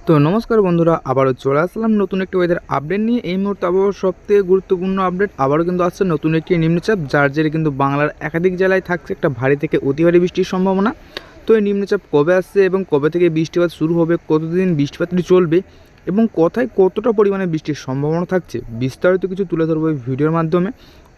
তো নমস্কার বন্ধুরা, আবারও চলে আসলাম নতুন একটি ওয়েদার আপডেট নিয়ে। এই মুহূর্তে আবহাওয়ার সবথেকে গুরুত্বপূর্ণ আপডেট আবারও কিন্তু আসছে নতুন একটি নিম্নচাপ, যার জেরে কিন্তু বাংলার একাধিক জেলায় থাকছে একটা ভারী থেকে অতি ভারী বৃষ্টির সম্ভাবনা। তো এই নিম্নচাপ কবে আসছে এবং কবে থেকে বৃষ্টিপাত শুরু হবে, কতদিন বৃষ্টিপাতটি চলবে এবং কোথায় কতটা পরিমাণে বৃষ্টির সম্ভাবনা থাকছে, বিস্তারিত কিছু তুলে ধরবো এই ভিডিওর মাধ্যমে।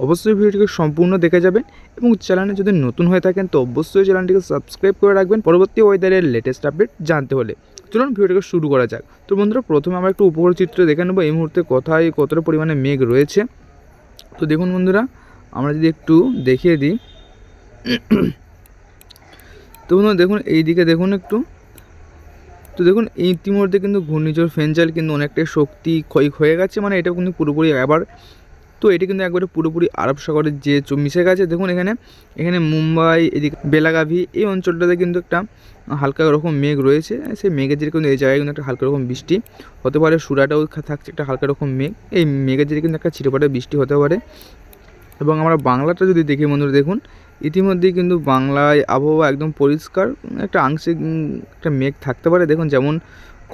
অবশ্যই ভিডিওটিকে সম্পূর্ণ দেখে যাবেন এবং চ্যানেলে যদি নতুন হয়ে থাকেন তো অবশ্যই চ্যানেলটিকে সাবস্ক্রাইব করে রাখবেন পরবর্তী ওয়েদারের লেটেস্ট আপডেট জানতে হলে। চলুন ভিডিওটাকে শুরু করা যাক। তো বন্ধুরা, প্রথমে আমরা একটু উপগ্রহ চিত্র দেখে নেবো এই মুহূর্তে কোথায় কতটা পরিমাণে মেঘ রয়েছে। তো দেখুন বন্ধুরা, আমরা যদি একটু দেখিয়ে দিই, তো বন্ধুরা দেখুন এইদিকে দেখুন একটু। তো দেখুন ইতিমধ্যে কিন্তু ঘূর্ণিঝড় ফেঞ্জাল কিন্তু অনেকটাই শক্তি ক্ষয় হয়ে গেছে, মানে এটা কিন্তু পুরোপুরি আবার, তো এটি কিন্তু একবারে পুরোপুরি আরব সাগরের যে মিশে গেছে। দেখুন এখানে মুম্বাই, এদিকে বেলাগাভি এই অঞ্চলটাতে কিন্তু একটা হালকা রকম মেঘ রয়েছে। সেই মেঘের জেরে কিন্তু এই জায়গায় কিন্তু একটা হালকা রকম বৃষ্টি হতে পারে। সুরাটাও থাকছে একটা হালকা রকম মেঘ, এই মেঘের জেরে কিন্তু একটা ছিটেফাটে বৃষ্টি হতে পারে। এবং আমরা বাংলাটা যদি দেখি বন্ধুরা, দেখুন ইতিমধ্যেই কিন্তু বাংলায় আবহাওয়া একদম পরিষ্কার, একটা আংশিক একটা মেঘ থাকতে পারে। দেখুন যেমন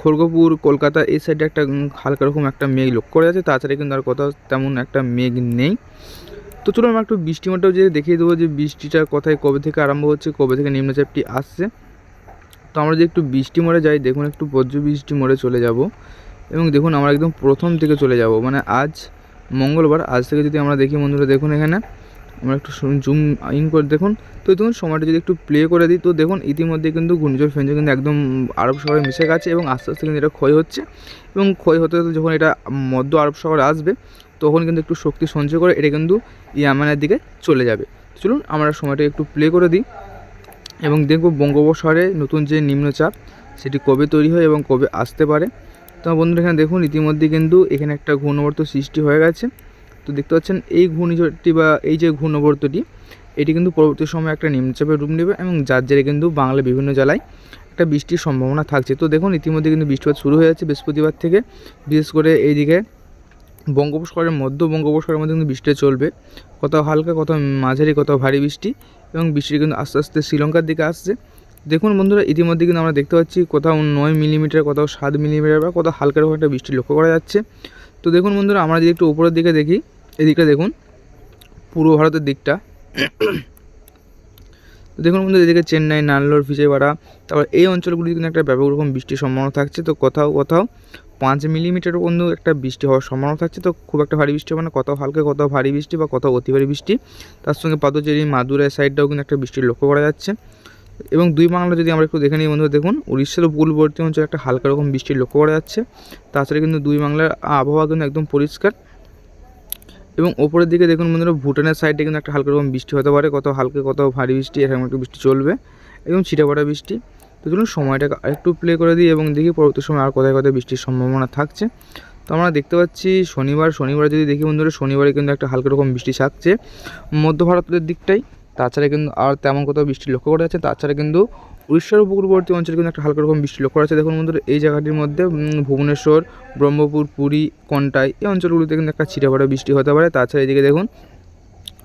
খড়গপুর, কলকাতা এই সাইডে একটা হালকা রকম একটা মেঘ লক্ষ্য করা যাচ্ছে, তাছাড়া কিন্তু আর কোথাও তেমন একটা মেঘ নেই। তো চলুন আমরা একটু বৃষ্টি মোডটাও যে দেখিয়ে দেবো যে বৃষ্টিটা কোথায় কবে থেকে আরম্ভ হচ্ছে, কবে থেকে নিম্নচাপটি আসছে। তো আমরা যদি একটু বৃষ্টি মোড়ে যাই, দেখুন একটু বজ্র বৃষ্টি মোড়ে চলে যাব এবং দেখুন আমরা একদম প্রথম থেকে চলে যাব, মানে আজ মঙ্গলবার, আজ থেকে যদি আমরা দেখি বন্ধুরা, দেখুন এখানে আমরা একটু জুম ইন করে দেখুন। তো দেখুন সময়টা যদি একটু প্লে করে দিই, তো দেখুন ইতিমধ্যে কিন্তু ঘূর্ণিঝড় ফেঞ্জাল কিন্তু একদম আরব সাগরে মিশে গেছে এবং আস্তে আস্তে কিন্তু এটা ক্ষয় হচ্ছে এবং ক্ষয় হতে হতে যখন এটা মধ্য আরব সাগরে আসবে তখন কিন্তু একটু শক্তি সঞ্চয় করে এটা কিন্তু ইয়ামানের দিকে চলে যাবে। চলুন আমরা সময়টা একটু প্লে করে দিই এবং দেখব বঙ্গোপসাগরে নতুন যে নিম্নচাপ সেটি কবে তৈরি হয় এবং কবে আসতে পারে। তো বন্ধুরা এখানে দেখুন ইতিমধ্যে কিন্তু এখানে একটা ঘূর্ণাবর্ত সৃষ্টি হয়ে গেছে। তো দেখতে পাচ্ছেন এই ঘূর্ণিঝড়টি বা এই যে ঘূর্ণাবর্তটি, এটি কিন্তু পরবর্তী সময়ে একটা নিম্নচাপের রূপ নেবে এবং যার জেরে কিন্তু বাংলার বিভিন্ন জেলায় একটা বৃষ্টির সম্ভাবনা থাকছে। তো দেখুন ইতিমধ্যে কিন্তু বৃষ্টিপাত শুরু হয়ে যাচ্ছে বৃহস্পতিবার থেকে, বিশেষ করে এইদিকে বঙ্গোপসাগরের মধ্য বঙ্গোপসাগরের মধ্যে কিন্তু বৃষ্টি চলবে, কোথাও হালকা, কোথাও মাঝারি, কোথাও ভারী বৃষ্টি এবং বৃষ্টি কিন্তু আস্তে আস্তে শ্রীলঙ্কার দিকে আসছে। দেখুন বন্ধুরা ইতিমধ্যে কিন্তু আমরা দেখতে পাচ্ছি কোথাও 9 মিলিমিটার, কোথাও 7 মিলিমিটার বা কোথাও হালকা রকম একটা বৃষ্টি লক্ষ্য করা যাচ্ছে। তো দেখুন বন্ধুরা, আমরা যদি একটু উপরের দিকে দেখি, এদিকটা দেখুন পূর্ব ভারতের দিকটা, দেখুন বন্ধু এদিকে চেন্নাই, নাল্লোর, বিজয়ওয়াড়া, তারপর এই অঞ্চলগুলি কিন্তু একটা ব্যাপক রকম বৃষ্টির সম্ভাবনা থাকছে। তো কোথাও কোথাও 5 মিলিমিটার পর্যন্ত একটা বৃষ্টি হওয়ার সম্ভাবনা থাকছে। তো খুব একটা ভারী বৃষ্টি হবে না, কোথাও হালকা, কোথাও ভারী বৃষ্টি বা কোথাও অতি ভারী বৃষ্টি। তার সঙ্গে পাদুচেরি, মাদুরাই সাইডটাও কিন্তু একটা বৃষ্টির লক্ষ্য করা যাচ্ছে। এবং দুই বাংলা যদি আমরা একটু দেখে নিই বন্ধু, দেখুন উড়িষ্যার উপকূলবর্তী অঞ্চলে একটা হালকা রকম বৃষ্টির লক্ষ্য করা যাচ্ছে। তাছাড়া কিন্তু দুই বাংলার আবহাওয়া কিন্তু একদম পরিষ্কার। এবং ওপরের দিকে দেখুন বন্ধুরা, ভুটানের সাইডে কিন্তু একটা হালকা রকম বৃষ্টি হতে পারে, কোথাও হালকা, কোথাও ভারী বৃষ্টি, এরকম একটা বৃষ্টি চলবে, একদম ছিটেফাটা বৃষ্টি। তো চলুন সময়টাকে আরেকটু প্লে করে দিই এবং দেখি পরবর্তী সময় আর কোথায় কোথায় বৃষ্টির সম্ভাবনা থাকছে। তো আমরা দেখতে পাচ্ছি শনিবার যদি দেখি বন্ধুরা, শনিবারে কিন্তু একটা হালকা রকম বৃষ্টি থাকছে মধ্য ভারতের দিকটাই। তাছাড়া কিন্তু আর তেমন কোথাও বৃষ্টি লক্ষ্য করা যাচ্ছে। তাছাড়া কিন্তু উড়িষ্যার উপকূলবর্তী অঞ্চলে কিন্তু একটা হালকা রকম বৃষ্টি লক্ষ্য করা যাচ্ছে। দেখুন বন্ধুরা এই জায়গাটির মধ্যে ভুবনেশ্বর, ব্রহ্মপুর, পুরী, কন্টাই এই অঞ্চলগুলিতে কিন্তু একটা ছিটেফাটা বৃষ্টি হতে পারে। তাছাড়া এদিকে দেখুন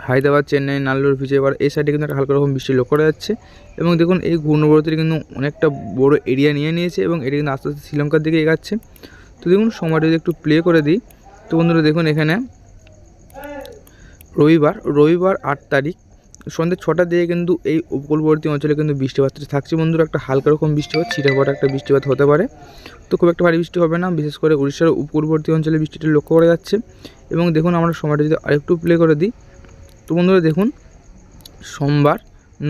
হায়দ্রাবাদ, চেন্নাই, নাল্লোর, বিজয়ওয়াড়া এই সাইডে কিন্তু একটা হালকা রকম বৃষ্টি লক্ষ্য করা যাচ্ছে। এবং দেখুন এই ঘূর্ণাবর্তটি কিন্তু অনেকটা বড় এরিয়া নিয়ে নিয়েছে এবং এটি কিন্তু আস্তে আস্তে শ্রীলঙ্কার দিকে এগাচ্ছে। তো দেখুন সময়টা যদি একটু প্লে করে দিই, তো বন্ধুরা দেখুন এখানে রবিবার 8 তারিখ সন্ধ্যে 6টার দিকে কিন্তু এই উপকূলবর্তী অঞ্চলে কিন্তু বৃষ্টিপাত থাকছে বন্ধুরা, একটা হালকা রকম বৃষ্টিপাত, ছিটেফাটা একটা বৃষ্টিপাত হতে পারে। তো খুব একটা ভারী বৃষ্টি হবে না, বিশেষ করে উড়িষ্যার উপকূলবর্তী অঞ্চলে বৃষ্টিটা লক্ষ্য করা যাচ্ছে। এবং দেখুন আমরা সময়টা যদি আরেকটু প্লে করে দিই, তো বন্ধুরা দেখুন সোমবার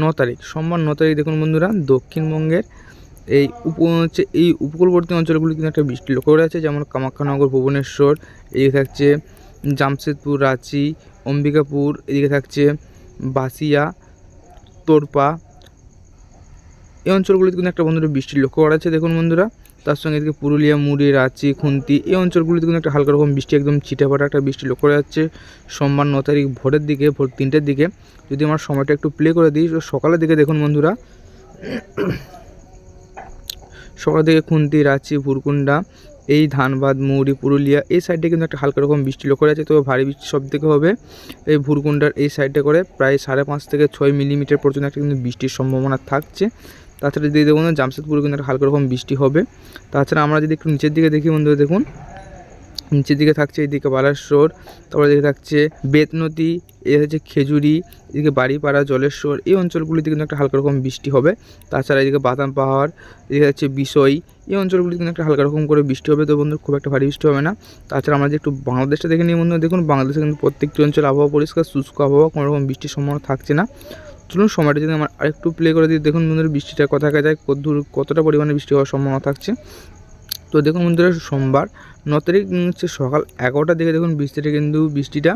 9 তারিখ দেখুন বন্ধুরা দক্ষিণবঙ্গের এই উপকূলবর্তী অঞ্চলগুলি কিন্তু একটা বৃষ্টি লক্ষ্য করা যাচ্ছে, যেমন কামাখ্যানগর, ভুবনেশ্বর, এদিকে থাকছে জামশেদপুর, রাঁচি, অম্বিকাপুর, এদিকে থাকছে বাসিয়া, তোরপা এই অঞ্চলগুলিতে কিন্তু একটা বন্ধুরা বৃষ্টি লক্ষ্য করা যাচ্ছে। দেখুন বন্ধুরা তার সঙ্গে এদিকে পুরুলিয়া, মুড়ি, রাঁচি, খুন্তি এই অঞ্চলগুলিতে কিন্তু একটা হালকা রকম বৃষ্টি, একদম ছিটেফাটা একটা বৃষ্টি লক্ষ্য করা যাচ্ছে সোমবার 9 তারিখ ভোরের দিকে, ভোর 3টের দিকে। যদি আমার সময়টা একটু প্লে করে দিই, সকালের দিকে দেখুন বন্ধুরা, সকালের দিকে খুন্তি, রাঁচি, ভুরকুন্ডা, এই ধানবাদ, মুড়ি, পুরুলিয়া এই সাইডে কিন্তু একটা হালকা রকম বৃষ্টি লক্ষ্য করা যাচ্ছে। তবে ভারী বৃষ্টি সব থেকে হবে এই ভুরকুন্ডার এই সাইডে করে প্রায় 5.5 থেকে 6 মিলিমিটার পর্যন্ত একটা কিন্তু বৃষ্টির সম্ভাবনা থাকছে। তাছাড়া যদি দেখুন জামশেদপুরে কিন্তু একটা হালকা রকম বৃষ্টি হবে। তাছাড়া আমরা যদি একটু নিচের দিকে দেখি বন্ধুরা, দেখুন নিচের দিকে থাকছে এইদিকে বালাসোর, তারপরে এদিকে থাকছে বেতনদী, এ হচ্ছে খেজুরি, এদিকে বাড়িপাড়া, জলেশ্বর, এই অঞ্চলগুলিতে কিন্তু একটা হালকা রকম বৃষ্টি হবে। তাছাড়া এদিকে বাদাম পাহাড়, এদিকে হচ্ছে বিষয়, এই অঞ্চলগুলিতে কিন্তু একটা হালকা রকম করে বৃষ্টি হবে। তো বন্ধু খুব একটা ভারী বৃষ্টি হবে না। তাছাড়া আমরা যে একটু বাংলাদেশটা দেখে নিই বন্ধু, দেখুন বাংলাদেশে কিন্তু প্রত্যেকটি অঞ্চল আবহাওয়া পরিষ্কার, শুষ্ক আবহাওয়া, কোনো রকম বৃষ্টির সম্ভাবনা থাকছে না। চলুন সময়টা যদি আমার আরেকটু প্লে করে দিই, দেখুন বন্ধুরা বৃষ্টিটা কোথায় যায়, কতটা পরিমাণে বৃষ্টি হওয়ার সম্ভাবনা থাকছে। তো দেখুন বন্ধুরা সোমবার 9 তারিখ হচ্ছে সকাল 11টার দিকে দেখুন বৃষ্টিটা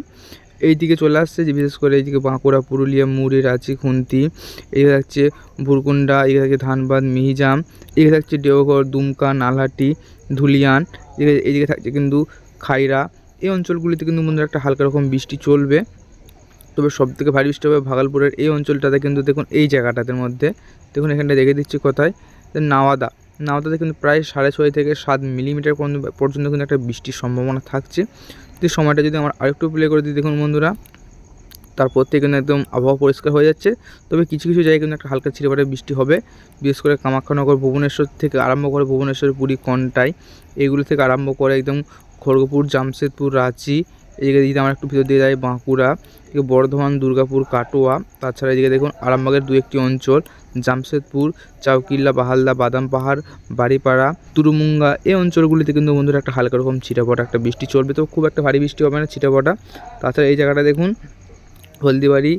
এই দিকে চলে আসছে, যে বিশেষ করে এইদিকে বাঁকুড়া, পুরুলিয়া, মুড়ি, রাঁচি, খুন্তি, এদিকে থাকছে ভুরকুন্ডা, এদিকে থাকছে ধানবাদ, মিহিজাম, এদিকে থাকছে দেওঘর, দুমকা, নালহাটি, ধুলিয়ান, এইদিকে থাকছে কিন্তু খাইরা। এই অঞ্চলগুলিতে কিন্তু বন্ধুরা একটা হালকা রকম বৃষ্টি চলবে। তবে সবথেকে ভারী বৃষ্টি হবে ভাগলপুরের এই অঞ্চলটাতে, কিন্তু দেখুন এই জায়গাটাদের মধ্যে দেখুন এখানটা দেখে দিচ্ছি কোথায়, নাওদাতে কিন্তু প্রায় 6.5 থেকে 7 মিলিমিটার পর্যন্ত কিন্তু একটা বৃষ্টির সম্ভাবনা থাকছে। যদি সময়টা যদি আমার আরেকটু প্লে করে দিই, দেখুন বন্ধুরা তারপর থেকে কিন্তু একদম আবহাওয়া পরিষ্কার হয়ে যাচ্ছে। তবে কিছু কিছু জায়গায় কিন্তু একটা হালকা ছিটেফাটে বৃষ্টি হবে, বিশেষ করে কামাখ্যানগর, ভুবনেশ্বর থেকে আরম্ভ করে ভুবনেশ্বর, পুরী, কন্টাই, এইগুলো থেকে আরম্ভ করে একদম খড়গপুর, জামশেদপুর, রাঁচি, এদিকে যদি আমার একটু ভিতর দিয়ে যায় বাঁকুড়া, এদিকে বর্ধমান, দুর্গাপুর, কাটোয়া, তাছাড়া এদিকে দেখুন আরামবাগের 2-1টি অঞ্চল, জামশেদপুর, চাউকিল্লা, বাহালদা, বাদাম পাহাড়, বাড়িপাড়া, তুরুমুঙ্গা, এই অঞ্চলগুলিতে কিন্তু বন্ধুরা একটা হালকা রকম ছিটাফাটা একটা বৃষ্টি চলবে। তো খুব একটা ভারী বৃষ্টি হবে না, ছিটাফাটা। তাছাড়া এই জায়গাটা দেখুন হলদিবাড়ি,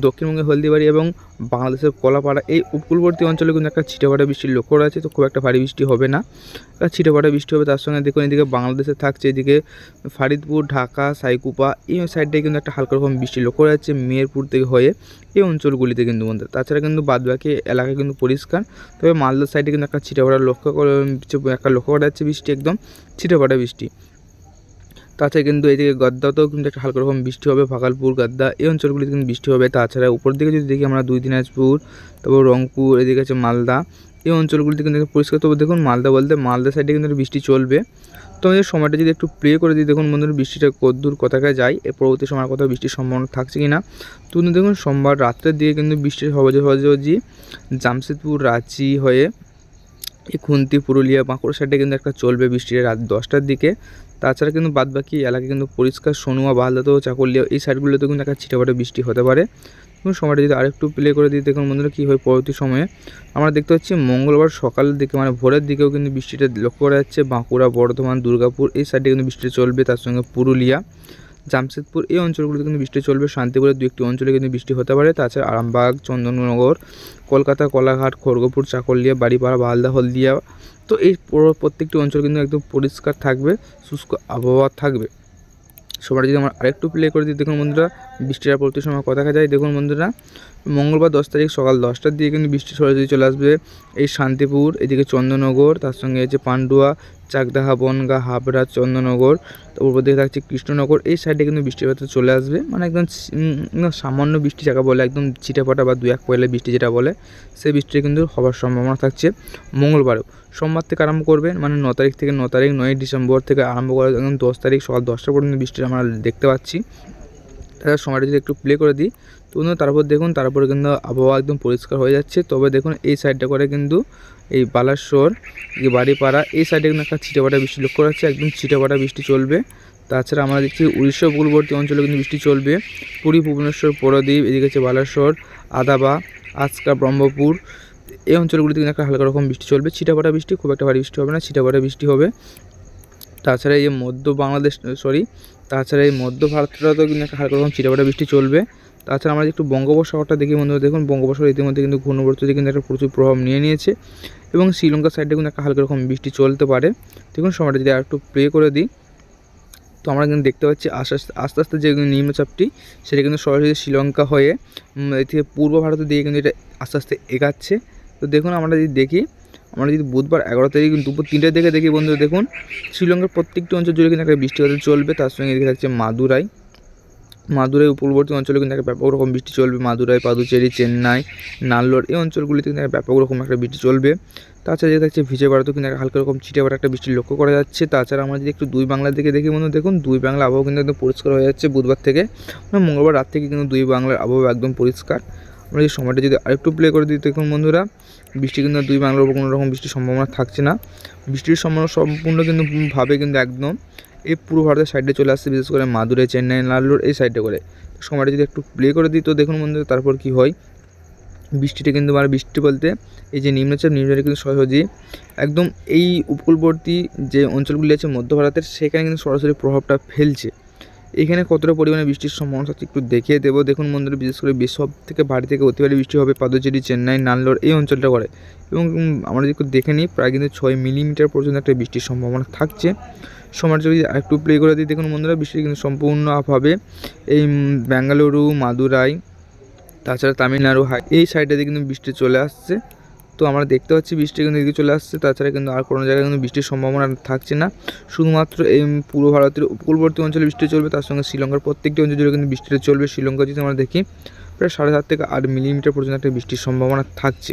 দক্ষিণবঙ্গের হলদিবাড়ি এবং বাংলাদেশের কলাপাড়া, এই উপকূলবর্তী অঞ্চলে কিন্তু একটা ছিটেফাটা বৃষ্টির লক্ষ্য রয়েছে। তো খুব একটা ভারী বৃষ্টি হবে না, ছিটেফাটা বৃষ্টি হবে। তার সঙ্গে দেখুন এদিকে বাংলাদেশে থাকছে, এদিকে ফরিদপুর, ঢাকা, সাইকুপা, এই সাইডটায় কিন্তু একটা হালকা রকম বৃষ্টির লক্ষ্য রয়েছে মেহেরপুর থেকে হয়ে এই অঞ্চলগুলিতে কিন্তু বন্ধুরা। তাছাড়া কিন্তু বাদবাকি এলাকা কিন্তু পরিষ্কার। তবে মালদার সাইডে কিন্তু একটা ছিটেফাটা লক্ষ্য করা যাচ্ছে, বৃষ্টি একদম ছিটেফাটা বৃষ্টি। তাছাড়া কিন্তু এইদিকে গদ্দাতেও কিন্তু একটা হালকা রকম বৃষ্টি হবে, ভাগলপুর, গদ্দা, এই অঞ্চলগুলিতে কিন্তু বৃষ্টি হবে। তাছাড়া উপর দিকে যদি দেখি আমরা 2 দিনাজপুর, তারপর রংপুর, এদিকে আছে মালদা, এই অঞ্চলগুলিতে কিন্তু পরিষ্কার। তবে দেখুন মালদা সাইডে কিন্তু বৃষ্টি চলবে। তো আমাদের সময়টা যদি একটু প্লে করে দিই, দেখুন বন্ধুরা বৃষ্টিটা কতদূর কোথায় যায়, এর পরবর্তী সময়ের কোথাও বৃষ্টির সম্ভাবনা থাকছে কি না। তো দেখুন সোমবার রাত্রের দিকে কিন্তু বৃষ্টির সহজে জামশেদপুর, রাঁচি হয়ে এই খুন্তি, পুরুলিয়া, বাঁকুড়া সাইডে কিন্তু একটা চলবে বৃষ্টিটা রাত 10টার দিকে। তাছাড়া কিন্তু বাদবাকি এলাকা কিন্তু পরিষ্কার, সোনুয়া, বালদাতেও, চাকুলিয়া, এই সাইডগুলোতেও কিন্তু একটা ছিটেফাটে বৃষ্টি হতে পারে। এবং সময়টা যদি আরেকটু প্লে করে দিই, দেখুন বন্ধুরা কী হয় পরবর্তী সময়ে। আমরা দেখতে পাচ্ছি মঙ্গলবার সকালের দিকে মানে ভোরের দিকেও কিন্তু বৃষ্টিটা লক্ষ্য করা যাচ্ছে, বাঁকুড়া, বর্ধমান, দুর্গাপুর, এই সাইডে কিন্তু বৃষ্টি চলবে। তার সঙ্গে পুরুলিয়া, জামশেদপুর, এই অঞ্চলগুলোতে কিন্তু বৃষ্টি চলবে। শান্তিপুরের 2-1টি অঞ্চলে কিন্তু বৃষ্টি হতে পারে। তাছাড়া আরামবাগ, চন্দননগর, কলকাতা, কোলাঘাট, খড়গপুর, চাকুলিয়া, বাড়িপাড়া, বালদা, হলদিয়া, তো এই প্রত্যেকটি অঞ্চল কিন্তু একদম পরিষ্কার থাকবে, শুষ্ক আবহাওয়া থাকবে। সবার যদি আমরা আরেকটু প্লে করে দিই, দেখুন বন্ধুরা বৃষ্টির পরবর্তী সময় কথা দেখা যায়। দেখুন বন্ধুরা মঙ্গলবার 10 তারিখ সকাল 10টার দিকে কিন্তু বৃষ্টি সরাসরি চলে আসবে এই শান্তিপুর, এদিকে চন্দননগর, তার সঙ্গে হচ্ছে পান্ডুয়া, চাকদাহা, বনগাঁ, হাবড়া, চন্দননগর, তার উপর দিকে থাকছে কৃষ্ণনগর, এই সাইডে কিন্তু বৃষ্টিপাত চলে আসবে। মানে একদম সামান্য বৃষ্টি যাকে বলে, একদম ছিটেফাটা বা 2-1 পয়লা বৃষ্টি যেটা বলে, সেই বৃষ্টি কিন্তু হওয়ার সম্ভাবনা থাকছে মঙ্গলবারও। সোমবার থেকে আরম্ভ করবেন, মানে 9 তারিখ থেকে 9 ডিসেম্বর থেকে আরম্ভ করে একদম 10 তারিখ সকাল 10টা পর্যন্ত বৃষ্টি আমরা দেখতে পাচ্ছি। তার সময়টা যদি একটু প্লে করে দিই, তো তারপর দেখুন তারপরে কিন্তু আবহাওয়া একদম পরিষ্কার হয়ে যাচ্ছে। তবে দেখুন এই সাইডটা করে কিন্তু এই বালাসোর, এই বাড়িপাড়া, এই সাইডে কিন্তু একটা ছিটেফাটা বৃষ্টি লক্ষ্য করা যাচ্ছে, একদম ছিটেফাটা বৃষ্টি চলবে। তাছাড়া আমরা দেখছি উড়িষ্যা উপকূলবর্তী অঞ্চলে কিন্তু বৃষ্টি চলবে, পুরী, ভুবনেশ্বর, পরাদ্বীপ, এদিকে হচ্ছে বালাসোর, আদাবা, আজকা, ব্রহ্মপুর, এই অঞ্চলগুলিতে কিন্তু একটা হালকা রকম বৃষ্টি চলবে, ছিটেফাটা বৃষ্টি, খুব একটা ভারী বৃষ্টি হবে না, ছিটেফাটা বৃষ্টি হবে। তাছাড়া এই তাছাড়া এই মধ্য ভারতটাতেও কিন্তু একটা হালকা রকম ছিটেফাটা বৃষ্টি চলবে। তাছাড়া আমরা একটু বঙ্গোপসাগরটা দেখি বন্ধুরা, দেখুন বঙ্গোপসাগর ইতিমধ্যে কিন্তু ঘূর্ণিবর্তী কিন্তু একটা প্রচুর প্রভাব নিয়ে নিয়েছে এবং শ্রীলঙ্কার সাইডে কিন্তু একটা হালকা রকম বৃষ্টি চলতে পারে। দেখুন সময়টা যদি আরেকটু প্লে করে দিই, তো আমরা কিন্তু দেখতে পাচ্ছি আস্তে আস্তে যে নিম্নচাপটি সেটা কিন্তু সরাসরি শ্রীলঙ্কা হয়ে এদিকে পূর্ব ভারতের দিকে কিন্তু এটা আস্তে আস্তে এগাচ্ছে। তো দেখুন আমরা যদি বুধবার 11 তারিখ দুপুর 3টার দিকে দেখি বন্ধুরা, দেখুন শ্রীলঙ্কার প্রত্যেকটি অঞ্চল জুড়ে কিন্তু একটা বৃষ্টি হতে চলবে। তার সঙ্গে এদিকে থাকছে মাদুরাই উপকূলবর্তী অঞ্চলে কিন্তু একটা ব্যাপক রকম বৃষ্টি চলবে, মাদুরাই, পাদুচেরি, চেন্নাই, নাল্লোর, এই অঞ্চলগুলিতে কিন্তু একটা ব্যাপক রকম একটা বৃষ্টি চলবে। তাছাড়া যেটা থাকছে বিজয়বাড়াতেও কিন্তু একটা হালকা রকম ছিটেফাটা একটা বৃষ্টি লক্ষ্য করা যাচ্ছে। তাছাড়া আমরা যদি একটু 2 বাংলার দিকে দেখি বন্ধু, দেখুন 2 বাংলা আবহাওয়া কিন্তু একদম পরিষ্কার হয়ে যাচ্ছে বুধবার থেকে, মঙ্গলবার রাত থেকে কিন্তু 2 বাংলার আবহাওয়া একদম পরিষ্কার। আমরা এই সময়টা যদি আরেকটু প্লে করে দিই, দেখুন বন্ধুরা বৃষ্টি কিন্তু দুই বাংলার উপর কোনো রকম বৃষ্টির সম্ভাবনা থাকছে না। বৃষ্টির সম্ভাবনা সম্পূর্ণ কিন্তু ভাবে কিন্তু একদম এই পূর্ব ভারতের সাইডে চলে আসছে, বিশেষ করে মাদুরাই, চেন্নাই, নাল্লোর এই সাইডে করে। সময়টা যদি একটু প্লে করে দিই তো দেখুন বন্ধুরা তারপর কি হয়। বৃষ্টিটা কিন্তু মানে বৃষ্টি বলতে এই যে নিম্নচাপ কিন্তু সরাসরি একদম এই উপকূলবর্তী যে অঞ্চলগুলি আছে মধ্য ভারতের, সেখানে কিন্তু সরাসরি প্রভাবটা ফেলছে। এখানে কতটা পরিমাণে বৃষ্টির সম্ভাবনা থাকছে একটু দেখিয়ে দেবো। দেখুন বন্ধুরা বিশেষ করে সব থেকে ভারী থেকে অতি ভারী বৃষ্টি হবে পাদুচেরি, চেন্নাই, নাল্লোর এই অঞ্চলটা করে, এবং আমরা যদি দেখে নিই প্রায় কিন্তু 6 মিলিমিটার পর্যন্ত একটা বৃষ্টির সম্ভাবনা থাকছে। সময়টা যদি আরেকটু প্লে করে দিই, দেখুন বন্ধুরা বৃষ্টি কিন্তু সম্পূর্ণভাবে এই বেঙ্গালুরু, মাদুরাই, তাছাড়া তামিলনাড়ু এই সাইডে দিয়ে কিন্তু বৃষ্টি চলে আসছে। তো আমরা দেখতে পাচ্ছি বৃষ্টি কিন্তু এদিকে চলে আসছে। তাছাড়া কিন্তু আর কোনো জায়গায় কিন্তু বৃষ্টির সম্ভাবনা থাকছে না। শুধুমাত্র এই পূর্ব ভারতের উপকূলবর্তী অঞ্চলে বৃষ্টি চলবে, তার সঙ্গে শ্রীলঙ্কার প্রত্যেকটি অঞ্চল জুড়ে কিন্তু বৃষ্টিটা চলবে। শ্রীলঙ্কা যদি আমরা দেখি প্রায় 7.5 থেকে 8 মিলিমিটার পর্যন্ত একটা বৃষ্টির সম্ভাবনা থাকছে।